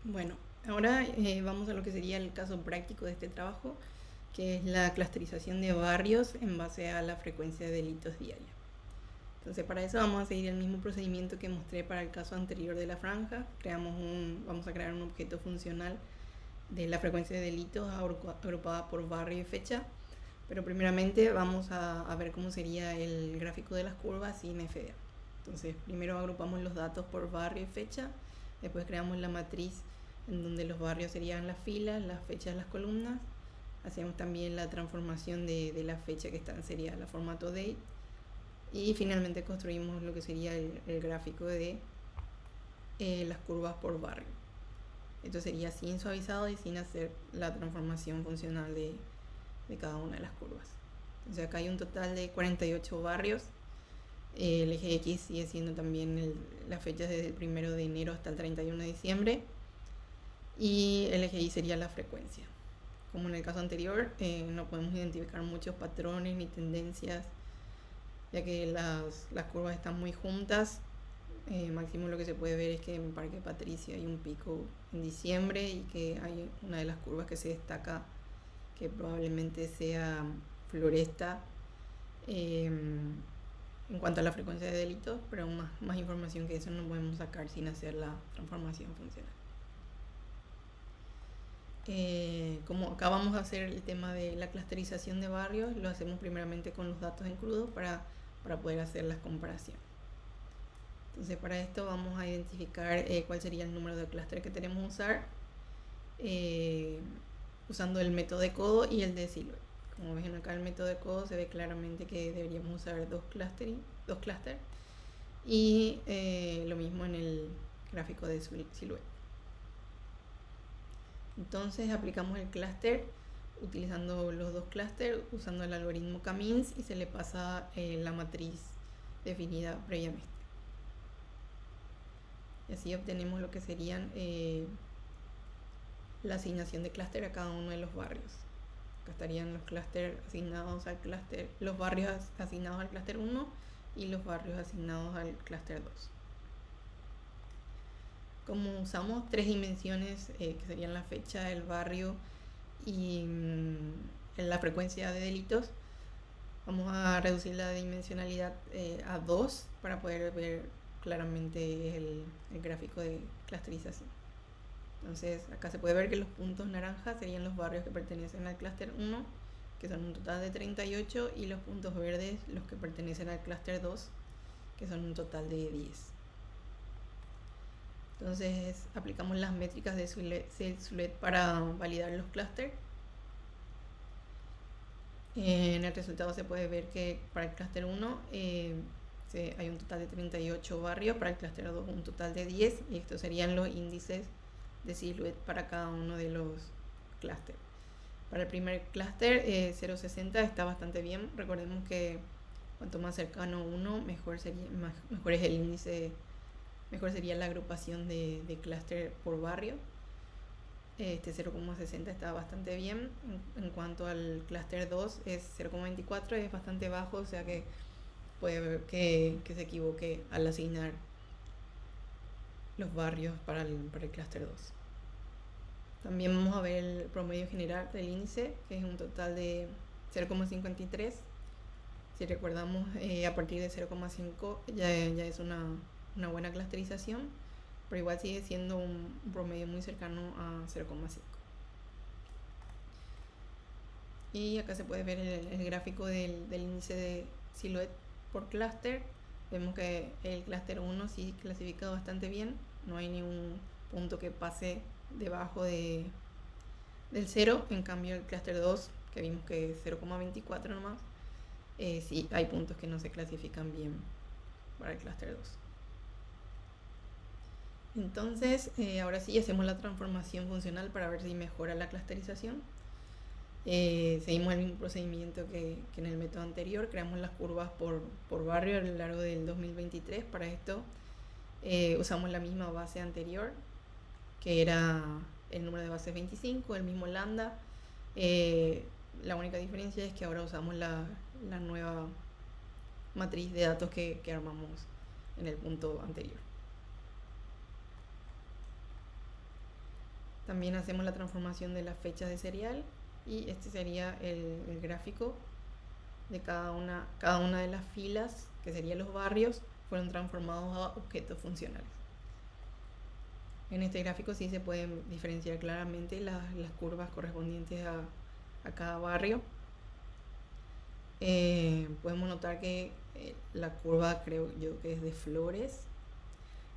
Bueno, ahora vamos a lo que sería el caso práctico de este trabajo, que es la clusterización de barrios en base a la frecuencia de delitos diaria. Entonces, para eso vamos a seguir el mismo procedimiento que mostré para el caso anterior de la franja. Vamos a crear un objeto funcional de la frecuencia de delitos agrupada por barrio y fecha. Pero primeramente vamos a ver cómo sería el gráfico de las curvas sin FDA. Entonces, primero agrupamos los datos por barrio y fecha. Después creamos la matriz en donde los barrios serían las filas, las fechas las columnas. Hacemos también la transformación de la fecha que sería la formato date. Y finalmente construimos lo que sería el gráfico de las curvas por barrio. Esto sería sin suavizado y sin hacer la transformación funcional de cada una de las curvas. Entonces acá hay un total de 48 barrios. El eje X sigue siendo también las fechas desde el 1 de enero hasta el 31 de diciembre. Y el eje Y sería la frecuencia. Como en el caso anterior, no podemos identificar muchos patrones ni tendencias, ya que las curvas están muy juntas. Máximo lo que se puede ver es que en Parque Patricia hay un pico en diciembre y que hay una de las curvas que se destaca que probablemente sea Floresta en cuanto a la frecuencia de delitos, pero más información que eso no podemos sacar sin hacer la transformación funcional. Como acá vamos a hacer el tema de la clusterización de barrios, lo hacemos primeramente con los datos en crudo para poder hacer las comparaciones. Entonces para esto vamos a identificar cuál sería el número de clúster que tenemos que usar usando el método de codo y el de silhouette. Como ven acá el método de codo se ve claramente que deberíamos usar dos clústeres y lo mismo en el gráfico de silhouette. Entonces aplicamos el clúster utilizando los dos clústeres, usando el algoritmo K-means y se le pasa la matriz definida previamente. Y así obtenemos lo que serían la asignación de clúster a cada uno de los barrios. Acá estarían los clústeres asignados al clúster, los barrios asignados al clúster 1 y los barrios asignados al clúster 2. Como usamos tres dimensiones, que serían la fecha, el barrio y la frecuencia de delitos, vamos a reducir la dimensionalidad a 2 para poder ver claramente el gráfico de clusterización. Entonces acá se puede ver que los puntos naranjas serían los barrios que pertenecen al clúster 1, que son un total de 38, y los puntos verdes los que pertenecen al clúster 2, que son un total de 10. Entonces aplicamos las métricas de silhouette para validar los clústeres. En el resultado se puede ver que para el clúster 1 hay un total de 38 barrios, para el clúster 2 un total de 10, y estos serían los índices de silhouette para cada uno de los clústeres. Para el primer clúster 0.60 está bastante bien. Recordemos que cuanto más cercano a 1 mejor es el índice, mejor sería la agrupación de clúster por barrio. Este 0.60 está bastante bien. En cuanto al clúster 2 es 0.24, es bastante bajo, o sea que puede ver que se equivoque al asignar los barrios para el clúster 2. También vamos a ver el promedio general del índice, que es un total de 0.53. Si recordamos, a partir de 0.5 ya es una buena clusterización, pero igual sigue siendo un promedio muy cercano a 0.5. Y acá se puede ver el gráfico del índice de silhouette por clúster. Vemos que el clúster 1 sí clasifica bastante bien, no hay ningún punto que pase debajo del 0. En cambio el clúster 2, que vimos que es 0.24 nomás, sí hay puntos que no se clasifican bien para el clúster 2. Entonces ahora sí hacemos la transformación funcional para ver si mejora la clusterización. Seguimos el mismo procedimiento que en el método anterior, creamos las curvas por barrio a lo largo del 2023. Para esto usamos la misma base anterior, que era el número de bases 25, el mismo lambda. La única diferencia es que ahora usamos la nueva matriz de datos que armamos en el punto anterior. También hacemos la transformación de las fechas de serial y este sería el gráfico de cada una de las filas, que serían los barrios, fueron transformados a objetos funcionales. En este gráfico sí se pueden diferenciar claramente las curvas correspondientes a cada barrio. Podemos notar que la curva, creo yo que es de Flores,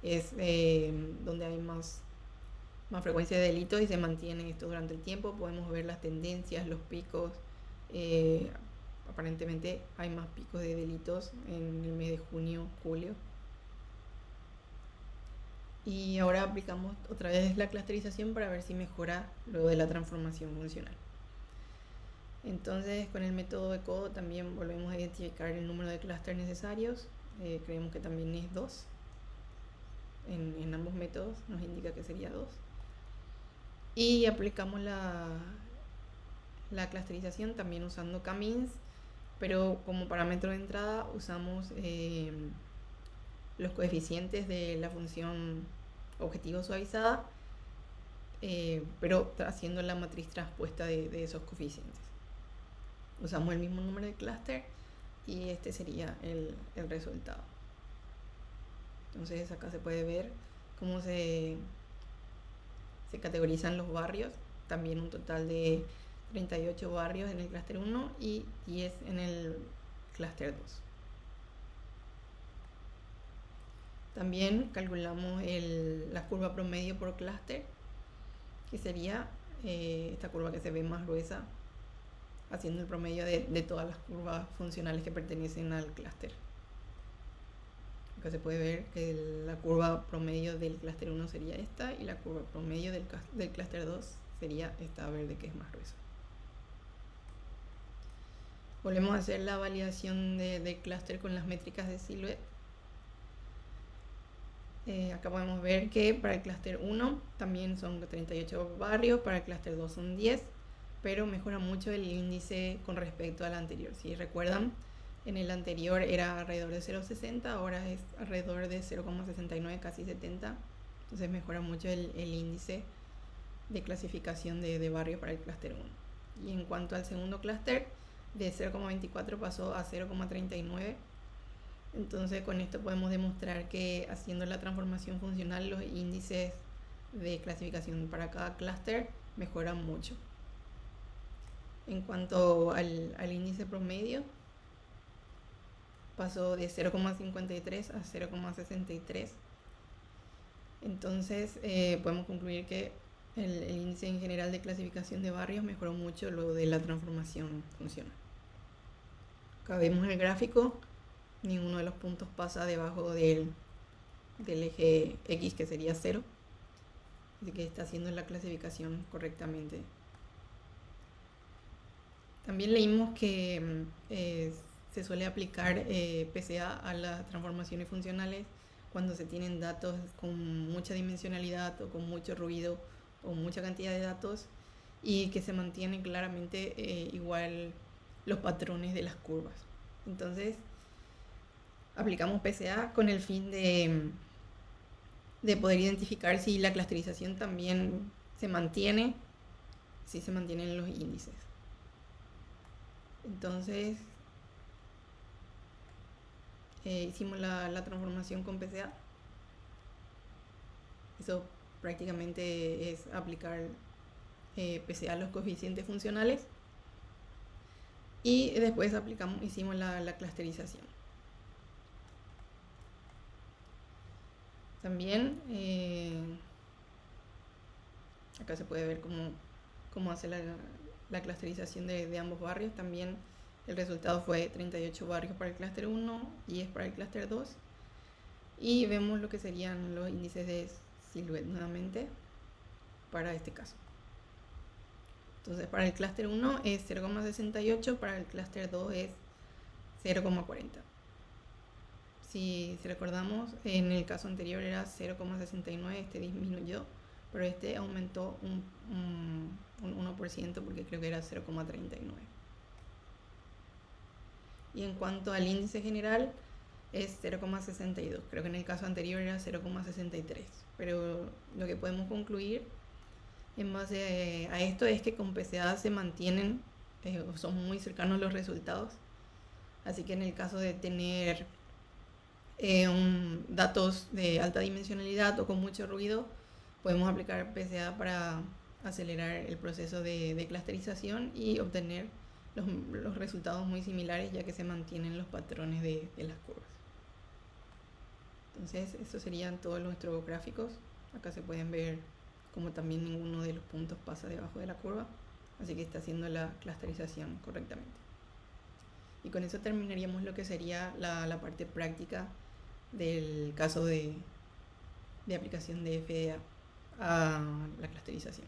es donde hay más frecuencia de delitos y se mantiene esto durante el tiempo. Podemos ver las tendencias, los picos. Aparentemente hay más picos de delitos en el mes de junio, julio. Y ahora aplicamos otra vez la clusterización para ver si mejora luego de la transformación funcional. Entonces, con el método de codo también volvemos a identificar el número de clústeres necesarios. Creemos que también es 2. En ambos métodos nos indica que sería 2. Y aplicamos la clusterización también usando k-means, pero como parámetro de entrada usamos los coeficientes de la función objetivo suavizada, pero haciendo la matriz transpuesta de esos coeficientes. Usamos el mismo número de clúster y este sería el resultado. Entonces acá se puede ver cómo se categorizan los barrios. También un total de 38 barrios en el clúster 1 y 10 en el clúster 2. También calculamos la curva promedio por clúster, que sería esta curva que se ve más gruesa, haciendo el promedio de todas las curvas funcionales que pertenecen al clúster. Acá se puede ver que la curva promedio del clúster 1 sería esta y la curva promedio del clúster 2 sería esta verde, que es más gruesa. Volvemos a hacer la validación de clúster con las métricas de Silhouette. Acá podemos ver que para el clúster 1 también son 38 barrios, para el clúster 2 son 10, pero mejora mucho el índice con respecto al anterior. Si recuerdan, en el anterior era alrededor de 0,60, ahora es alrededor de 0,69, casi 70. Entonces mejora mucho el índice de clasificación de barrio para el clúster 1. Y en cuanto al segundo clúster, de 0,24 pasó a 0,39. Entonces con esto podemos demostrar que haciendo la transformación funcional los índices de clasificación para cada clúster mejoran mucho. En cuanto al índice promedio, pasó de 0,53 a 0,63. Entonces podemos concluir que el índice en general de clasificación de barrios mejoró mucho luego de la transformación funcional. Acá vemos el gráfico, ninguno de los puntos pasa debajo del eje X, que sería 0, así que está haciendo la clasificación correctamente. También leímos que se suele aplicar PCA a las transformaciones funcionales cuando se tienen datos con mucha dimensionalidad o con mucho ruido o mucha cantidad de datos, y que se mantienen claramente igual los patrones de las curvas. Entonces aplicamos PCA con el fin de poder identificar si la clusterización también se mantiene, si se mantienen los índices. Entonces hicimos la transformación con PCA. Eso prácticamente es aplicar PCA a los coeficientes funcionales, y después hicimos la clusterización. También acá se puede ver cómo hace la clusterización de ambos barrios. También el resultado fue 38 barrios para el clúster 1, 10 para el clúster 2, y vemos lo que serían los índices de Silhouette nuevamente para este caso. Entonces para el clúster 1 es 0,68, para el clúster 2 es 0,40. Si recordamos, en el caso anterior era 0,69, este disminuyó, pero este aumentó un 1% porque creo que era 0,39. Y en cuanto al índice general es 0,62, creo que en el caso anterior era 0,63, pero lo que podemos concluir En base a esto es que con PCA se mantienen, o son muy cercanos los resultados. Así que en el caso de tener datos de alta dimensionalidad o con mucho ruido, podemos aplicar PCA para acelerar el proceso de clusterización y obtener los resultados muy similares, ya que se mantienen los patrones de las curvas. Entonces, estos serían todos nuestros gráficos. Acá se pueden ver como también ninguno de los puntos pasa debajo de la curva, así que está haciendo la clusterización correctamente. Y con eso terminaríamos lo que sería la parte práctica del caso de aplicación de FDA a la clusterización.